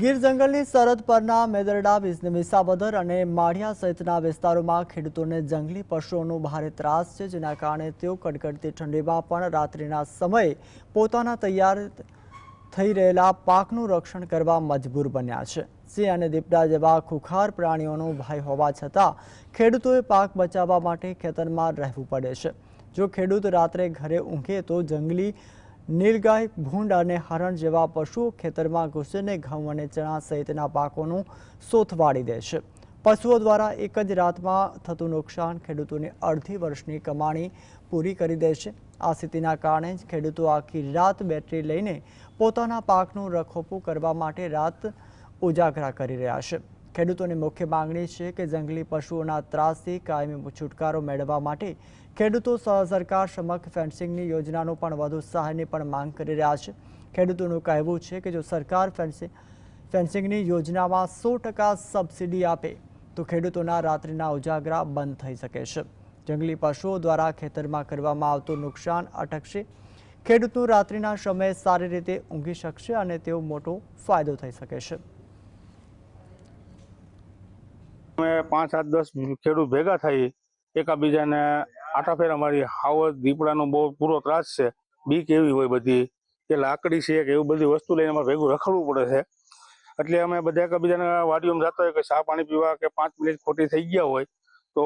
ગીર જંગલની સરહદ પરના મેદરડા, વિસાવદર અને માળિયા સહિતના વિસ્તારોમાં ખેડૂતોને જંગલી પશુઓનો ભારે ત્રાસ છે, જેના કારણે તેઓ કડકડતી ઠંડીમાં પણ રાત્રિના સમયે પોતાના તૈયાર થઈ રહેલા પાકનું રક્ષણ કરવા મજબૂર બન્યા છે। સિંહ અને દીપડા જેવા ખુખાર પ્રાણીઓનો ભય હોવા છતાં ખેડૂતોએ પાક બચાવવા માટે ખેતરમાં રહેવું પડે છે। જો ખેડૂત રાત્રે ઘરે ઊંઘે તો જંગલી નીલગાય, ભૂંડ અને હરણ જેવા પશુઓ ખેતરમાં ઘૂસીને ઘઉં અને ચણા સહિતના પાકોનું સોથ વાળી દે છે। પશુઓ દ્વારા એક જ રાતમાં થતું નુકસાન ખેડૂતોની અડધી વર્ષની કમાણી પૂરી કરી દે છે। આ સ્થિતિના કારણે જ ખેડૂતો આખી રાત બેટરી લઈને પોતાના પાકનું રખોપું કરવા માટે રાત ઉજાગરા કરી રહ્યા છે। ખેડૂતોની મુખ્ય માંગણી છે કે જંગલી પશુઓના ત્રાસથી કાયમી છુટકારો મેળવવા માટે ખેડૂતો સરકાર સમક્ષ ફેન્સિંગની યોજનાનો પણ વધુ સહાયની પણ માંગ કરી રહ્યા છે। ખેડૂતોનું કહેવું છે કે જો સરકાર ફેન્સિંગની યોજનામાં 100% સબસિડી આપે તો ખેડૂતોના રાત્રિના ઉજાગરા બંધ થઈ શકે છે। જંગલી પશુઓ દ્વારા ખેતરમાં કરવામાં આવતું નુકસાન અટકશે। ખેડૂતો રાત્રિના સમયે સારી રીતે ઊંઘી શકશે અને તેઓ મોટો ફાયદો થઈ શકે છે। અમે 5, 8, 10 ખેડૂત ભેગા થઈ એકાબીજાને આટાફેરા મારી હાવજ દીપડાનો બહુ પૂરો ત્રાસ છે। બીક એવી હોય બધી કે લાકડી છે કે એવી બધી વસ્તુ લઈને અમારે ભેગું રખડવું પડે છે। એટલે અમે બધા એકાબીજાને વાડીઓમાં જતા હોય કે ચા પાણી પીવા કે 5 મિનિટ ખોટી થઈ ગયા હોય તો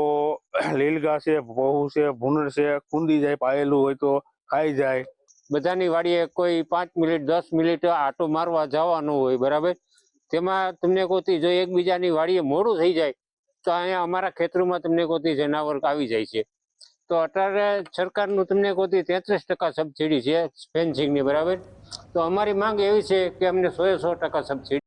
લીલગા છે, ભહુ છે, ભૂંડ છે, કુંદી જાય, પાયેલું હોય તો ખાઈ જાય। બધાની વાડીએ કોઈ 5 મિનિટ 10 મિનિટ આટો મારવા જવાનું હોય, બરાબર। તેમાં તમને કોતી જો એકબીજાની વાડીએ મોડું થઈ જાય તો અહીંયા અમારા ખેતરોમાં તમને કોતી જનાવર આવી જાય છે। તો અત્યારે સરકારનું તમને કોતી 33% સબસિડી છે ફેન્સિંગની, બરાબર। તો અમારી માંગ એવી છે કે અમને 100% સબસિડી